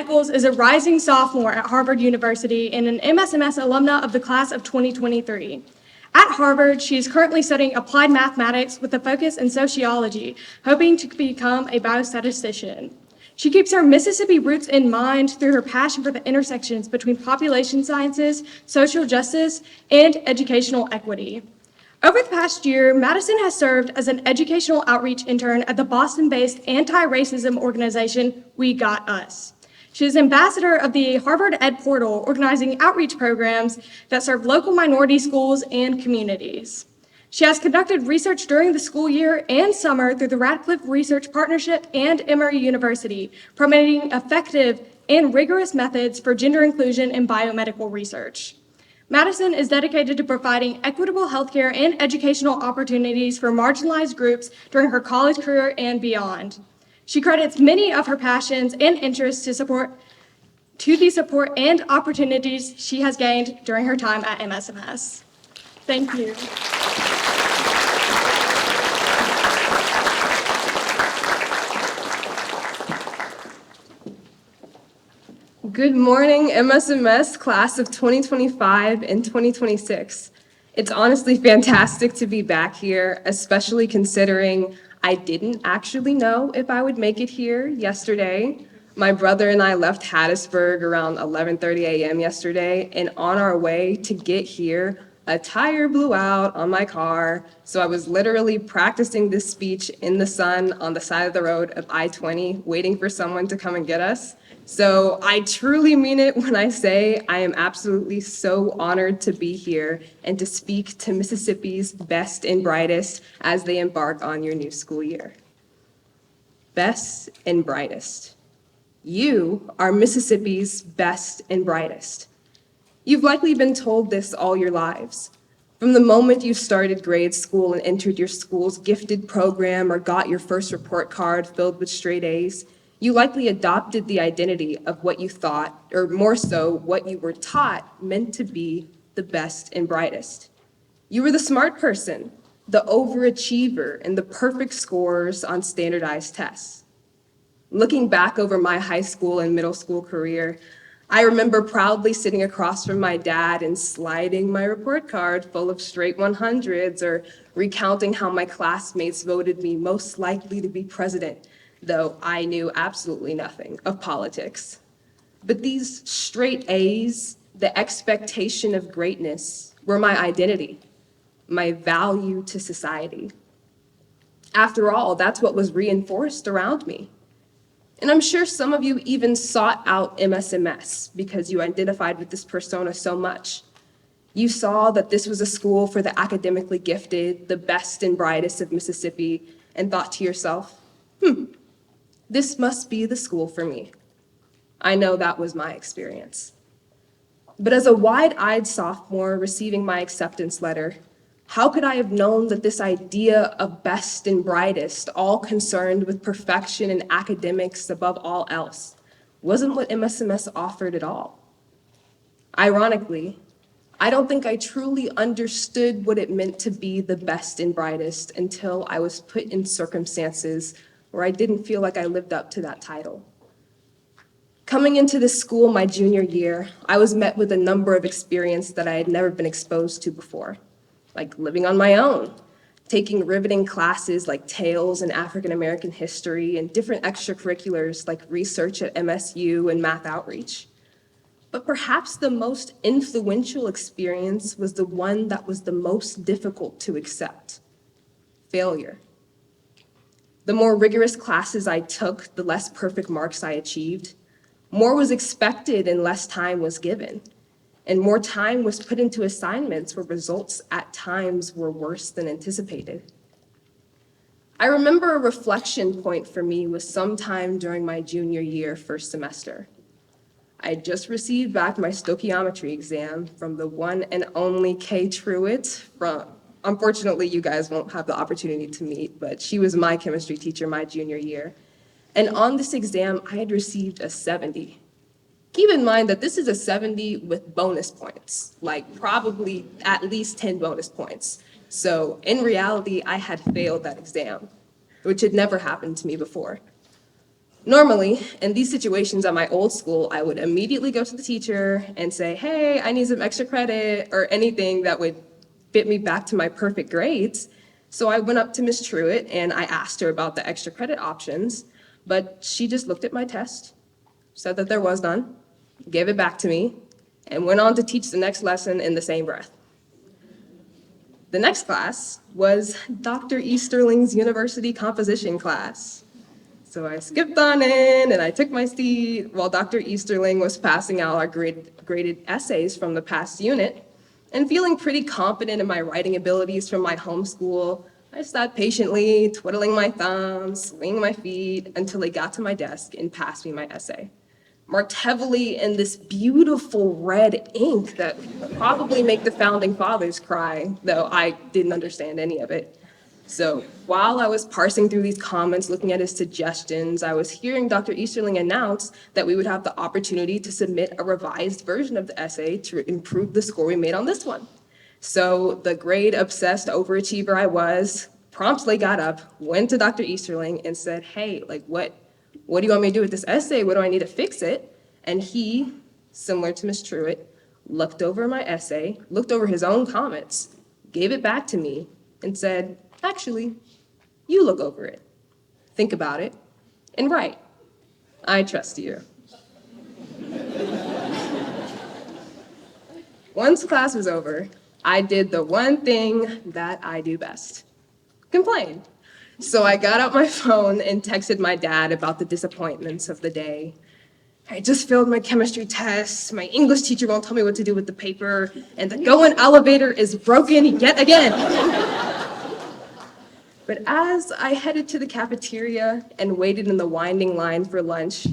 Echols is a rising sophomore at Harvard University and an MSMS alumna of the class of 2023. At Harvard, she is currently studying applied mathematics with a focus in sociology, hoping to become a biostatistician. She keeps her Mississippi roots in mind through her passion for the intersections between population sciences, social justice, and educational equity. Over the past year, Madison has served as an educational outreach intern at the Boston-based anti-racism organization We Got Us. She is ambassador of the Harvard Ed Portal, organizing outreach programs that serve local minority schools and communities. She has conducted research during the school year and summer through the Radcliffe Research Partnership and Emory University, promoting effective and rigorous methods for gender inclusion in biomedical research. Madison is dedicated to providing equitable healthcare and educational opportunities for marginalized groups during her college career and beyond. She credits many of her passions and interests to the support and opportunities she has gained during her time at MSMS. Thank you. Good morning, MSMS class of 2025 and 2026. It's honestly fantastic to be back here, especially considering I didn't actually know if I would make it here yesterday. My brother and I left Hattiesburg around 11:30 a.m. yesterday, and on our way to get here, a tire blew out on my car, so I was literally practicing this speech in the sun on the side of the road of I-20, waiting for someone to come and get us. So I truly mean it when I say I am absolutely so honored to be here and to speak to Mississippi's best and brightest as they embark on your new school year. Best and brightest. You are Mississippi's best and brightest. You've likely been told this all your lives. From the moment you started grade school and entered your school's gifted program or got your first report card filled with straight A's, you likely adopted the identity of what you thought, or more so, what you were taught meant to be the best and brightest. You were the smart person, the overachiever, and the perfect scores on standardized tests. Looking back over my high school and middle school career, I remember proudly sitting across from my dad and sliding my report card full of straight 100s, or recounting how my classmates voted me most likely to be president, though I knew absolutely nothing of politics. But these straight A's, the expectation of greatness, were my identity, my value to society. After all, that's what was reinforced around me. And I'm sure some of you even sought out MSMS because you identified with this persona so much. You saw that this was a school for the academically gifted, the best and brightest of Mississippi, and thought to yourself, this must be the school for me. I know that was my experience. But as a wide-eyed sophomore receiving my acceptance letter, how could I have known that this idea of best and brightest, all concerned with perfection and academics above all else, wasn't what MSMS offered at all? Ironically, I don't think I truly understood what it meant to be the best and brightest until I was put in circumstances where I didn't feel like I lived up to that title. Coming into this school my junior year, I was met with a number of experiences that I had never been exposed to before, like living on my own, taking riveting classes like Tales and African American history, and different extracurriculars like research at MSU and math outreach. But perhaps the most influential experience was the one that was the most difficult to accept: failure. The more rigorous classes I took, the less perfect marks I achieved. More was expected and less time was given. And more time was put into assignments where results at times were worse than anticipated. I remember a reflection point for me was sometime during my junior year, first semester. I had just received back my stoichiometry exam from the one and only Kay Truitt. Unfortunately, you guys won't have the opportunity to meet, but she was my chemistry teacher my junior year. And on this exam, I had received a 70. Keep in mind that this is a 70 with bonus points, like probably at least 10 bonus points. So in reality, I had failed that exam, which had never happened to me before. Normally, in these situations at my old school, I would immediately go to the teacher and say, hey, I need some extra credit or anything that would fit me back to my perfect grades. So I went up to Miss Truitt and I asked her about the extra credit options, but she just looked at my test, said that there was none, gave it back to me, and went on to teach the next lesson in the same breath. The next class was Dr. Easterling's university composition class. So I skipped on in and I took my seat while Dr. Easterling was passing out our graded essays from the past unit. And feeling pretty confident in my writing abilities from my home school, I sat patiently, twiddling my thumbs, swinging my feet until he got to my desk and passed me my essay, marked heavily in this beautiful red ink that would probably make the founding fathers cry, though I didn't understand any of it. So while I was parsing through these comments, looking at his suggestions, I was hearing Dr. Easterling announce that we would have the opportunity to submit a revised version of the essay to improve the score we made on this one. So the grade-obsessed overachiever I was promptly got up, went to Dr. Easterling and said, hey, what do you want me to do with this essay? What do I need to fix it? And he, similar to Ms. Truitt, looked over my essay, looked over his own comments, gave it back to me, and said, actually, you look over it, think about it, and write. I trust you. Once class was over, I did the one thing that I do best, complain. So I got out my phone and texted my dad about the disappointments of the day. I just failed my chemistry test, my English teacher won't tell me what to do with the paper, and the going elevator is broken yet again. But as I headed to the cafeteria and waited in the winding line for lunch,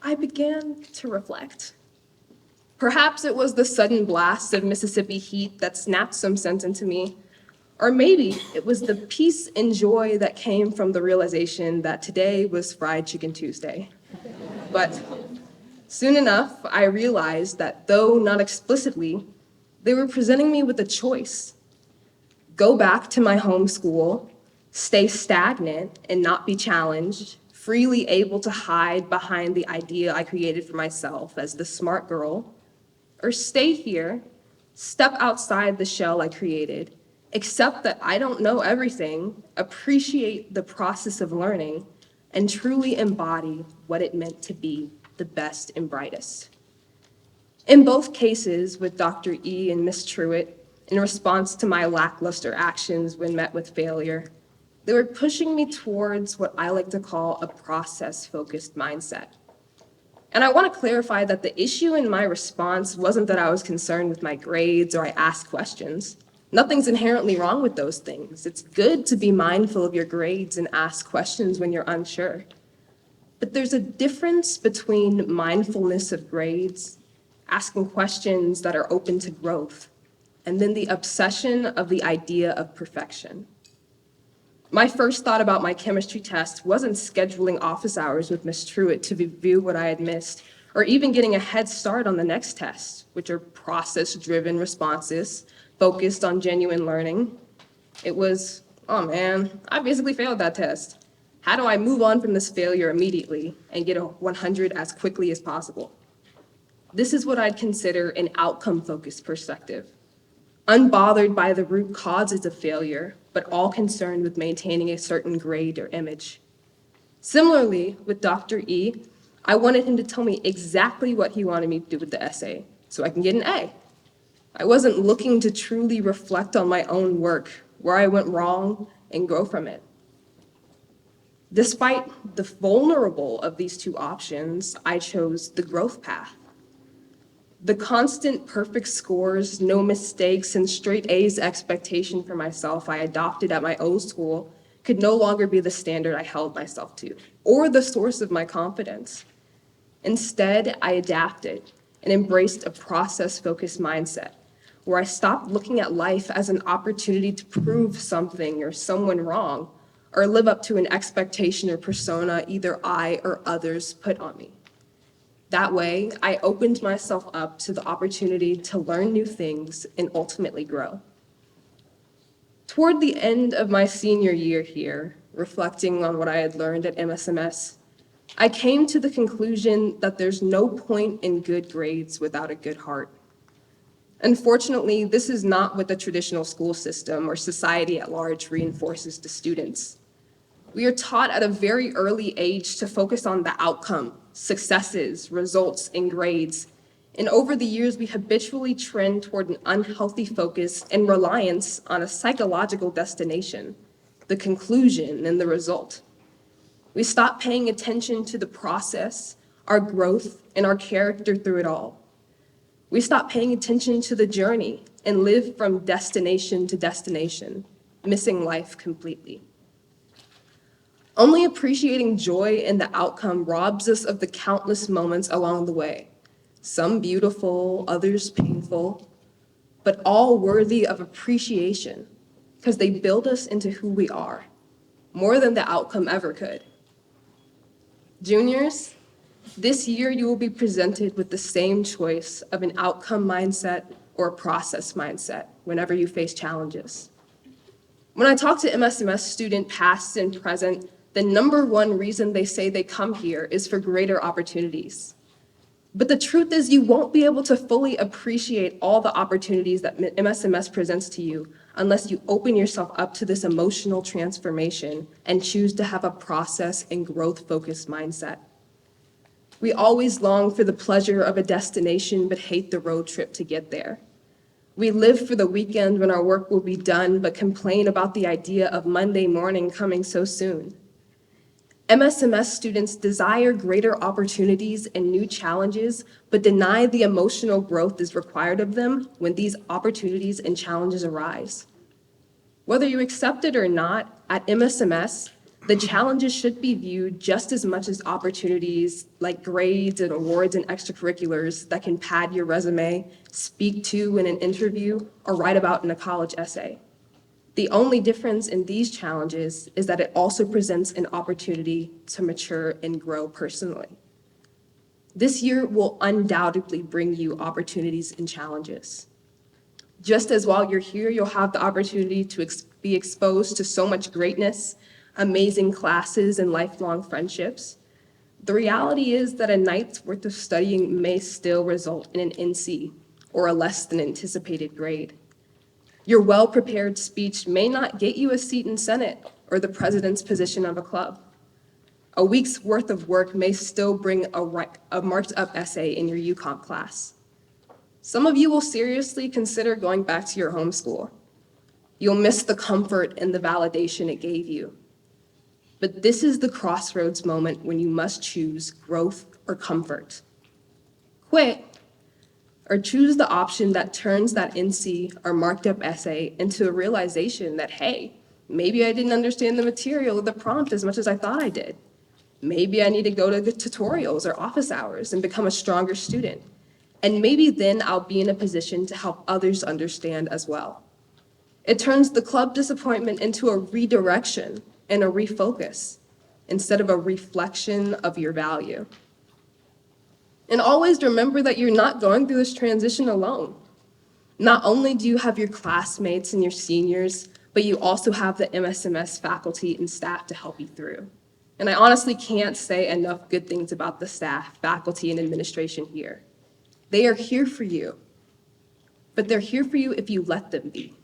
I began to reflect. Perhaps it was the sudden blast of Mississippi heat that snapped some sense into me, or maybe it was the peace and joy that came from the realization that today was Fried Chicken Tuesday. But soon enough, I realized that though not explicitly, they were presenting me with a choice. Go back to my home school, stay stagnant and not be challenged, freely able to hide behind the idea I created for myself as the smart girl, or stay here, step outside the shell I created, accept that I don't know everything, appreciate the process of learning, and truly embody what it meant to be the best and brightest. In both cases, with Dr. E and Ms. Truitt, in response to my lackluster actions when met with failure, they were pushing me towards what I like to call a process-focused mindset. And I want to clarify that the issue in my response wasn't that I was concerned with my grades or I asked questions. Nothing's inherently wrong with those things. It's good to be mindful of your grades and ask questions when you're unsure. But there's a difference between mindfulness of grades, asking questions that are open to growth, and then the obsession of the idea of perfection. My first thought about my chemistry test wasn't scheduling office hours with Ms. Truitt to review what I had missed, or even getting a head start on the next test, which are process-driven responses focused on genuine learning. It was, oh man, I basically failed that test. How do I move on from this failure immediately and get a 100 as quickly as possible? This is what I'd consider an outcome-focused perspective, unbothered by the root causes of failure, but all concerned with maintaining a certain grade or image. Similarly, with Dr. E, I wanted him to tell me exactly what he wanted me to do with the essay so I can get an A. I wasn't looking to truly reflect on my own work, where I went wrong, and grow from it. Despite the vulnerable of these two options, I chose the growth path. The constant perfect scores, no mistakes, and straight A's expectation for myself I adopted at my old school could no longer be the standard I held myself to, or the source of my confidence. Instead, I adapted and embraced a process-focused mindset, where I stopped looking at life as an opportunity to prove something or someone wrong, or live up to an expectation or persona either I or others put on me. That way, I opened myself up to the opportunity to learn new things and ultimately grow. Toward the end of my senior year here, reflecting on what I had learned at MSMS, I came to the conclusion that there's no point in good grades without a good heart. Unfortunately, this is not what the traditional school system or society at large reinforces to students. We are taught at a very early age to focus on the outcome, successes, results, and grades. And over the years, we habitually trend toward an unhealthy focus and reliance on a psychological destination, the conclusion and the result. We stop paying attention to the process, our growth, and our character through it all. We stop paying attention to the journey and live from destination to destination, missing life completely. Only appreciating joy in the outcome robs us of the countless moments along the way, some beautiful, others painful, but all worthy of appreciation because they build us into who we are, more than the outcome ever could. Juniors, this year you will be presented with the same choice of an outcome mindset or a process mindset whenever you face challenges. When I talk to MSMS students past and present, the number one reason they say they come here is for greater opportunities. But the truth is you won't be able to fully appreciate all the opportunities that MSMS presents to you unless you open yourself up to this emotional transformation and choose to have a process and growth-focused mindset. We always long for the pleasure of a destination but hate the road trip to get there. We live for the weekend when our work will be done but complain about the idea of Monday morning coming so soon. MSMS students desire greater opportunities and new challenges, but deny the emotional growth is required of them when these opportunities and challenges arise. Whether you accept it or not, at MSMS, the challenges should be viewed just as much as opportunities like grades and awards and extracurriculars that can pad your resume, speak to in an interview, or write about in a college essay. The only difference in these challenges is that it also presents an opportunity to mature and grow personally. This year will undoubtedly bring you opportunities and challenges. Just as while you're here, you'll have the opportunity to be exposed to so much greatness, amazing classes, and lifelong friendships. The reality is that a night's worth of studying may still result in an NC or a less than anticipated grade. Your well-prepared speech may not get you a seat in Senate or the president's position of a club. A week's worth of work may still bring a marked-up essay in your UComp class. Some of you will seriously consider going back to your home school. You'll miss the comfort and the validation it gave you. But this is the crossroads moment when you must choose growth or comfort. Quit, or choose the option that turns that NC or marked up essay into a realization that, hey, maybe I didn't understand the material or the prompt as much as I thought I did. Maybe I need to go to the tutorials or office hours and become a stronger student. And maybe then I'll be in a position to help others understand as well. It turns the club disappointment into a redirection and a refocus instead of a reflection of your value. And always remember that you're not going through this transition alone. Not only do you have your classmates and your seniors, but you also have the MSMS faculty and staff to help you through. And I honestly can't say enough good things about the staff, faculty, and administration here. They are here for you, but they're here for you if you let them be.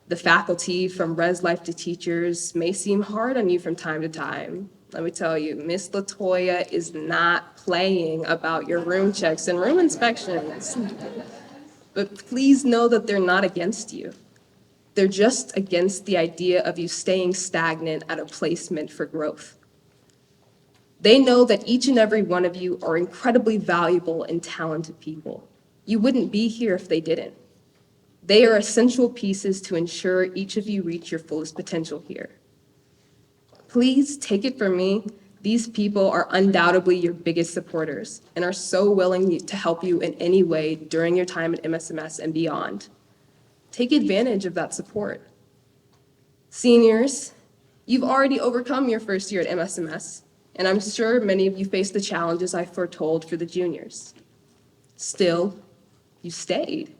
The faculty, from res life to teachers, may seem hard on you from time to time. Let me tell you, Miss Latoya is not playing about your room checks and room inspections. But please know that they're not against you. They're just against the idea of you staying stagnant at a placement for growth. They know that each and every one of you are incredibly valuable and talented people. You wouldn't be here if they didn't. They are essential pieces to ensure each of you reach your fullest potential here. Please take it from me, these people are undoubtedly your biggest supporters and are so willing to help you in any way during your time at MSMS and beyond. Take advantage of that support. Seniors, you've already overcome your first year at MSMS, and I'm sure many of you face the challenges I foretold for the juniors. Still, you stayed.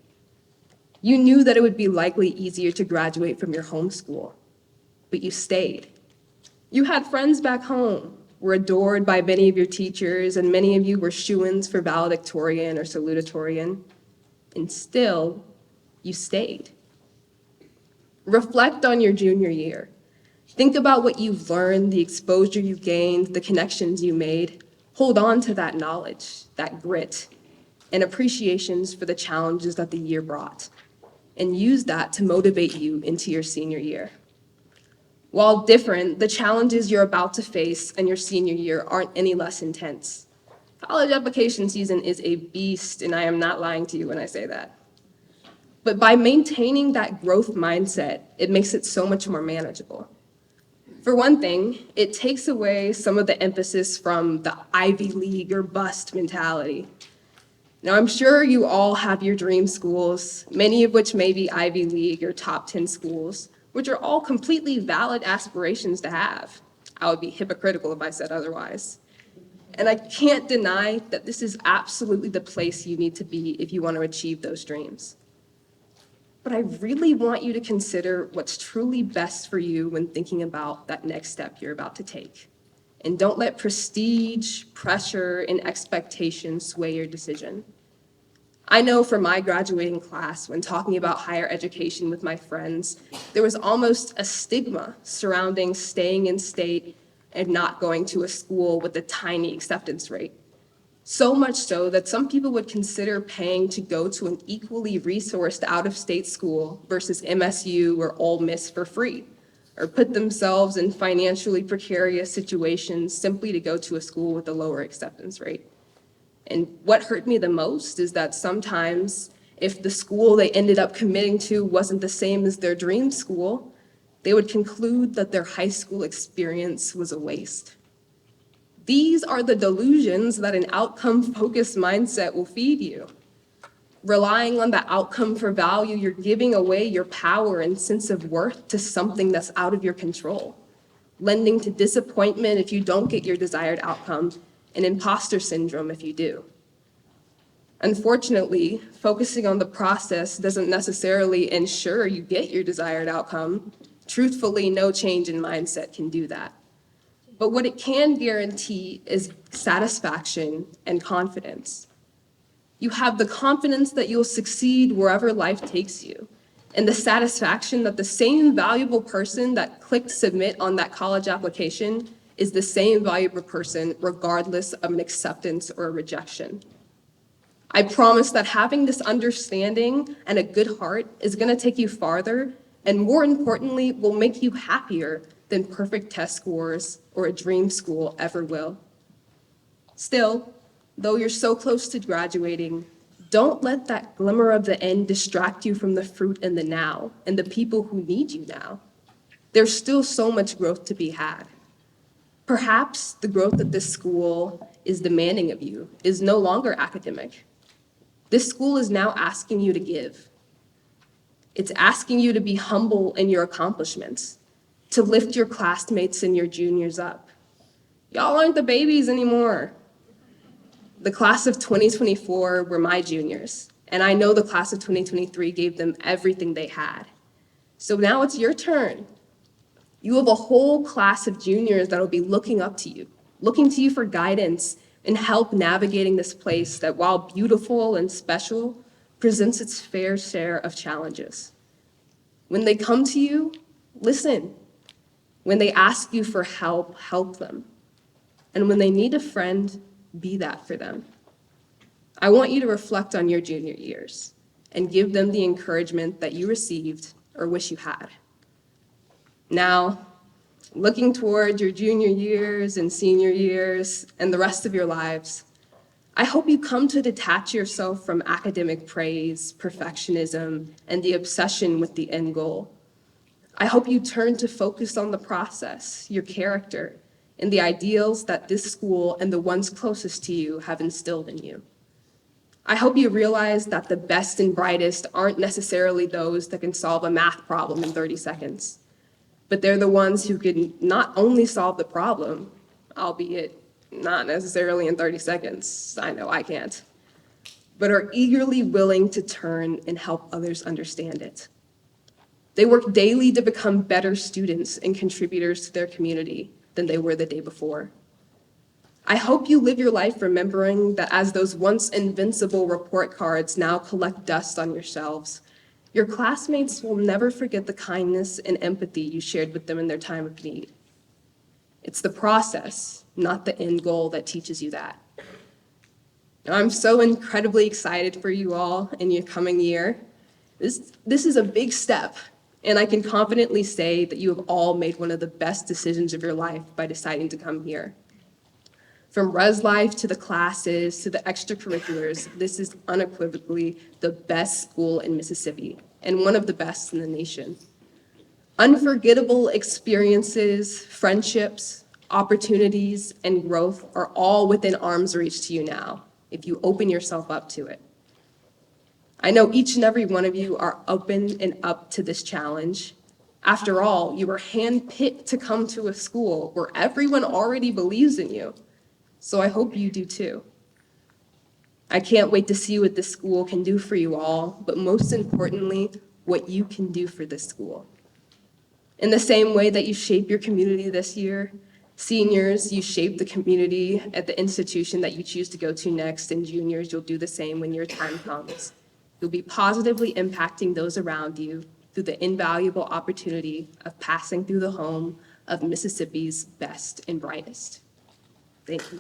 You knew that it would be likely easier to graduate from your home school, but you stayed. You had friends back home, were adored by many of your teachers, and many of you were shoo-ins for valedictorian or salutatorian, and still, you stayed. Reflect on your junior year. Think about what you've learned, the exposure you gained, the connections you made. Hold on to that knowledge, that grit, and appreciations for the challenges that the year brought, and use that to motivate you into your senior year. While different, the challenges you're about to face in your senior year aren't any less intense. College application season is a beast, and I am not lying to you when I say that. But by maintaining that growth mindset, it makes it so much more manageable. For one thing, it takes away some of the emphasis from the Ivy League or bust mentality. Now, I'm sure you all have your dream schools, many of which may be Ivy League or top 10 schools, which are all completely valid aspirations to have. I would be hypocritical if I said otherwise. And I can't deny that this is absolutely the place you need to be if you want to achieve those dreams. But I really want you to consider what's truly best for you when thinking about that next step you're about to take. And don't let prestige, pressure, and expectations sway your decision. I know for my graduating class, when talking about higher education with my friends, there was almost a stigma surrounding staying in state and not going to a school with a tiny acceptance rate. So much so that some people would consider paying to go to an equally resourced out-of-state school versus MSU or Ole Miss for free, or put themselves in financially precarious situations simply to go to a school with a lower acceptance rate. And what hurt me the most is that sometimes if the school they ended up committing to wasn't the same as their dream school, they would conclude that their high school experience was a waste. These are the delusions that an outcome-focused mindset will feed you. Relying on the outcome for value, you're giving away your power and sense of worth to something that's out of your control, lending to disappointment if you don't get your desired outcome, and imposter syndrome if you do. Unfortunately, focusing on the process doesn't necessarily ensure you get your desired outcome. Truthfully, no change in mindset can do that. But what it can guarantee is satisfaction and confidence. You have the confidence that you'll succeed wherever life takes you, and the satisfaction that the same valuable person that clicked submit on that college application is the same valuable person regardless of an acceptance or a rejection. I promise that having this understanding and a good heart is going to take you farther, and more importantly, will make you happier than perfect test scores or a dream school ever will. Still, though you're so close to graduating, don't let that glimmer of the end distract you from the fruit in the now and the people who need you now. There's still so much growth to be had. Perhaps the growth that this school is demanding of you is no longer academic. This school is now asking you to give. It's asking you to be humble in your accomplishments, to lift your classmates and your juniors up. Y'all aren't the babies anymore. The class of 2024 were my juniors, and I know the class of 2023 gave them everything they had. So now it's your turn. You have a whole class of juniors that will be looking to you for guidance and help navigating this place that, while beautiful and special, presents its fair share of challenges. When they come to you, listen. When they ask you for help, help them. And when they need a friend, be that for them. I want you to reflect on your junior years and give them the encouragement that you received or wish you had. Now, looking toward your junior years and senior years and the rest of your lives, I hope you come to detach yourself from academic praise, perfectionism, and the obsession with the end goal. I hope you turn to focus on the process, your character, and the ideals that this school and the ones closest to you have instilled in you. I hope you realize that the best and brightest aren't necessarily those that can solve a math problem in 30 seconds, but they're the ones who can not only solve the problem, albeit not necessarily in 30 seconds, I know I can't, but are eagerly willing to turn and help others understand it. They work daily to become better students and contributors to their community than they were the day before. I hope you live your life remembering that as those once invincible report cards now collect dust on your shelves, your classmates will never forget the kindness and empathy you shared with them in their time of need. It's the process, not the end goal, that teaches you that. Now, I'm so incredibly excited for you all in your coming year. This is a big step, and I can confidently say that you have all made one of the best decisions of your life by deciding to come here. From res life to the classes to the extracurriculars, this is unequivocally the best school in Mississippi and one of the best in the nation. Unforgettable experiences, friendships, opportunities, and growth are all within arm's reach to you now if you open yourself up to it. I know each and every one of you are open and up to this challenge. After all, you were handpicked to come to a school where everyone already believes in you. So I hope you do too. I can't wait to see what this school can do for you all, but most importantly, what you can do for this school. In the same way that you shape your community this year, seniors, you shape the community at the institution that you choose to go to next, and juniors, you'll do the same when your time comes. You'll be positively impacting those around you through the invaluable opportunity of passing through the home of Mississippi's best and brightest. Thank you.